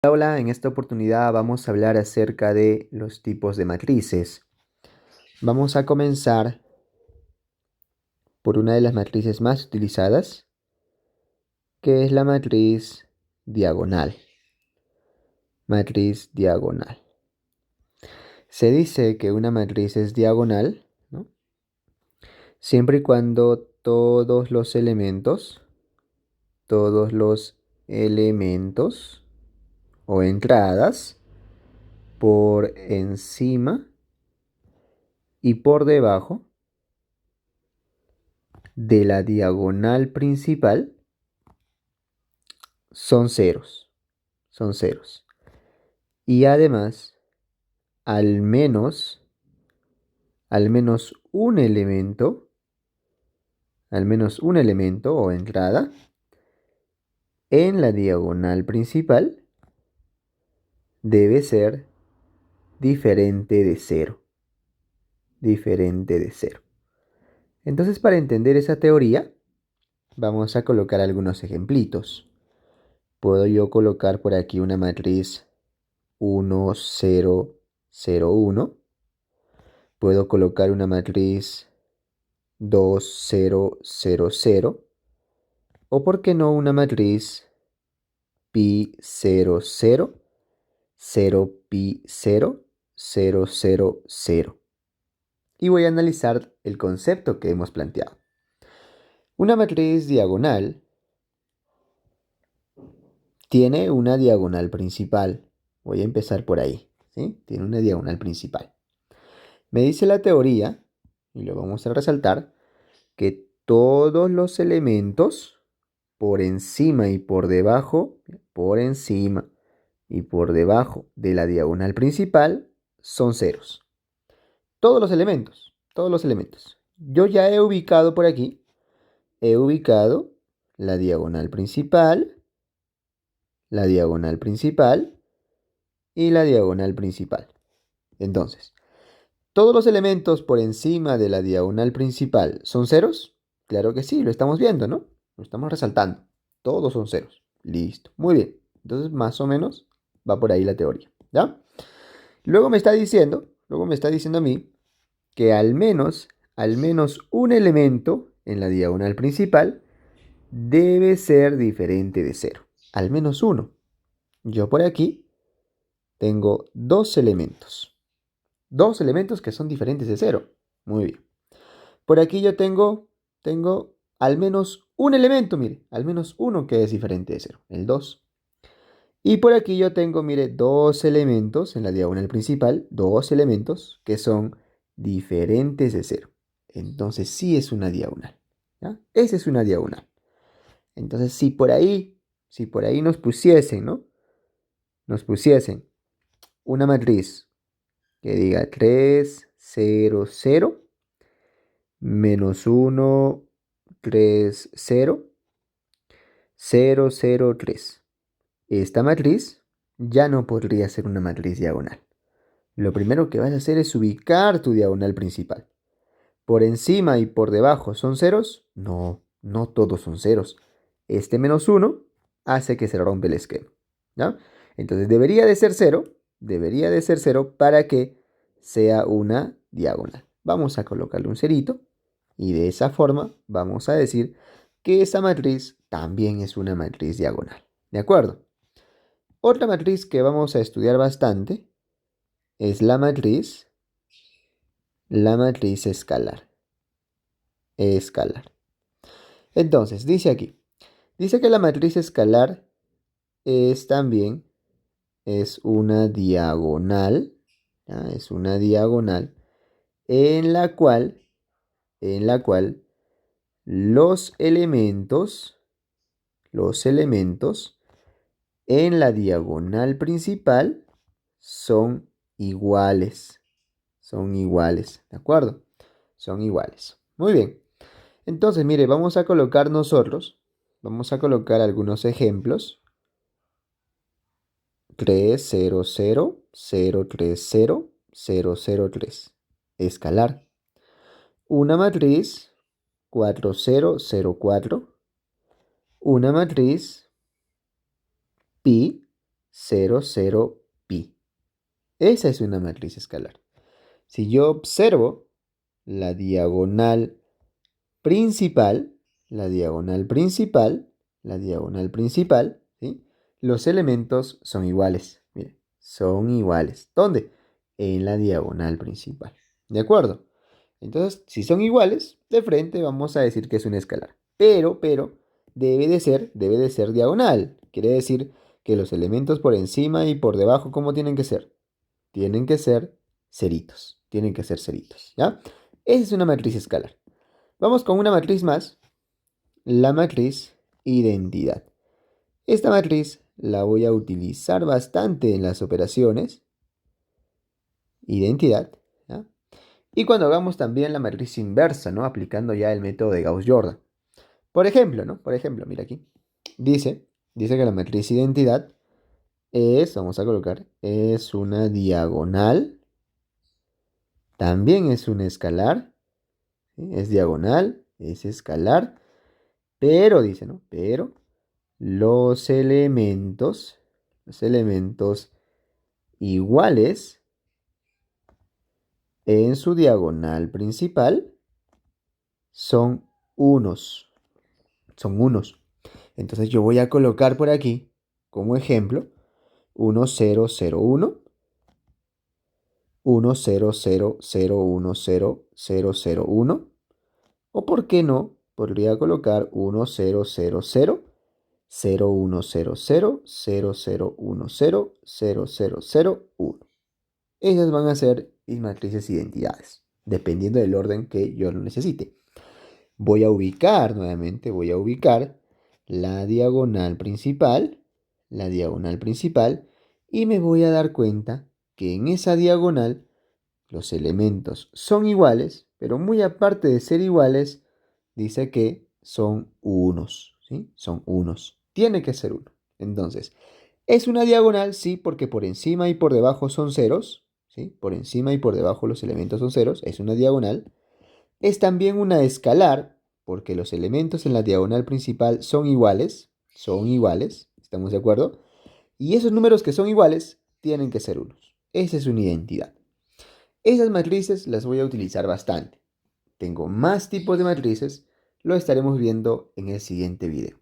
Hola, en esta oportunidad vamos a hablar acerca de los tipos de matrices. Vamos a comenzar por una de las matrices más utilizadas, que es la matriz diagonal. Matriz diagonal. Se dice que una matriz es diagonal, ¿no?, siempre y cuando todos los elementos o entradas por encima y por debajo de la diagonal principal son ceros. Son ceros. Y además, al menos un elemento, o entrada en la diagonal principal debe ser diferente de cero. Diferente de cero. Entonces, para entender esa teoría, vamos a colocar algunos ejemplitos. Puedo yo colocar por aquí una matriz 1, 0, 0, 1. Puedo colocar una matriz 2, 0, 0, 0. O por qué no una matriz pi 0, 0, 0, pi 0, 0, 0, 0. Y voy a analizar el concepto que hemos planteado. Una matriz diagonal tiene una diagonal principal. Voy a empezar por ahí, ¿sí? Tiene una diagonal principal. Me dice la teoría, y lo vamos a resaltar, que todos los elementos por encima y por debajo, de la diagonal principal son ceros. Todos los elementos, todos los elementos. Yo ya he ubicado por aquí, la diagonal principal, la diagonal principal y la diagonal principal. Entonces, ¿todos los elementos por encima de la diagonal principal son ceros? Claro que sí, lo estamos viendo, ¿no? Lo estamos resaltando. Todos son ceros. Listo. Muy bien. Entonces, más o menos va por ahí la teoría, ¿ya? Luego me está diciendo a mí que al menos un elemento en la diagonal principal debe ser diferente de cero. Al menos uno. Yo por aquí tengo dos elementos. Dos elementos que son diferentes de cero. Muy bien. Por aquí yo tengo al menos un elemento, mire, al menos uno que es diferente de cero, el 2. Y por aquí yo tengo, mire, dos elementos en la diagonal principal, dos elementos que son diferentes de cero. Entonces sí es una diagonal, ¿ya? Esa es una diagonal. Entonces si por ahí nos pusiesen, ¿no? Nos pusiesen una matriz que diga 3, 0, 0, menos 1, 3, 0, 0, 0, 3. Esta matriz ya no podría ser una matriz diagonal. Lo primero que vas a hacer es ubicar tu diagonal principal. ¿Por encima y por debajo son ceros? No, no todos son ceros. Este menos 1 hace que se rompe el esquema, ¿ya? Entonces debería de ser 0 para que sea una diagonal. Vamos a colocarle un cerito y de esa forma vamos a decir que esa matriz también es una matriz diagonal. ¿De acuerdo? Otra matriz que vamos a estudiar bastante es la matriz escalar. Escalar. Entonces, dice aquí, dice que la matriz escalar es una diagonal, ¿ya? Es una diagonal en la cual los elementos en la diagonal principal son iguales. Son iguales, ¿de acuerdo? Son iguales. Muy bien. Entonces, mire, vamos a colocar algunos ejemplos. 3, 0, 0, 0, 3, 0, 0, 0, 3. Escalar. Una matriz 4, 0, 0, 4. Una matriz pi 0, 0, pi. Esa es una matriz escalar. Si yo observo la diagonal principal, la diagonal principal, la diagonal principal, ¿sí? Los elementos son iguales. Miren, son iguales. ¿Dónde? En la diagonal principal. ¿De acuerdo? Entonces, si son iguales, de frente vamos a decir que es un escalar. Pero, debe de ser diagonal. Quiere decir que los elementos por encima y por debajo, ¿cómo tienen que ser? Tienen que ser ceritos. Tienen que ser ceritos, ¿ya? Esa es una matriz escalar. Vamos con una matriz más, la matriz identidad. Esta matriz la voy a utilizar bastante en las operaciones. Identidad, ¿ya? Y cuando hagamos también la matriz inversa, ¿no? Aplicando ya el método de Gauss-Jordan. Por ejemplo, ¿no? Por ejemplo, mira aquí. Dice que la matriz identidad es, vamos a colocar, es una diagonal. También es un escalar. ¿Sí? Es diagonal, es escalar. Pero, dice, ¿no? Pero los elementos iguales en su diagonal principal son unos. Son unos. Entonces yo voy a colocar por aquí, como ejemplo, 1, 0, 0, 1, 1, 0, 0, 0, 1, 0, 0, 0, 1. O por qué no, podría colocar 1, 0, 0, 0, 0, 1, 0, 0, 0, 0, 1, 0, 0, 0, 0, 1. Esas van a ser mis matrices identidades, dependiendo del orden que yo lo necesite. Voy a ubicar nuevamente, voy a ubicar la diagonal principal, y me voy a dar cuenta que en esa diagonal los elementos son iguales, pero muy aparte de ser iguales, dice que son unos, ¿sí? Son unos. Tiene que ser uno. Entonces, es una diagonal, sí, porque por encima y por debajo son ceros, ¿sí? Por encima y por debajo los elementos son ceros, es una diagonal. Es también una escalar, porque los elementos en la diagonal principal son iguales, ¿estamos de acuerdo? Y esos números que son iguales tienen que ser unos. Esa es una identidad. Esas matrices las voy a utilizar bastante. Tengo más tipos de matrices, lo estaremos viendo en el siguiente video.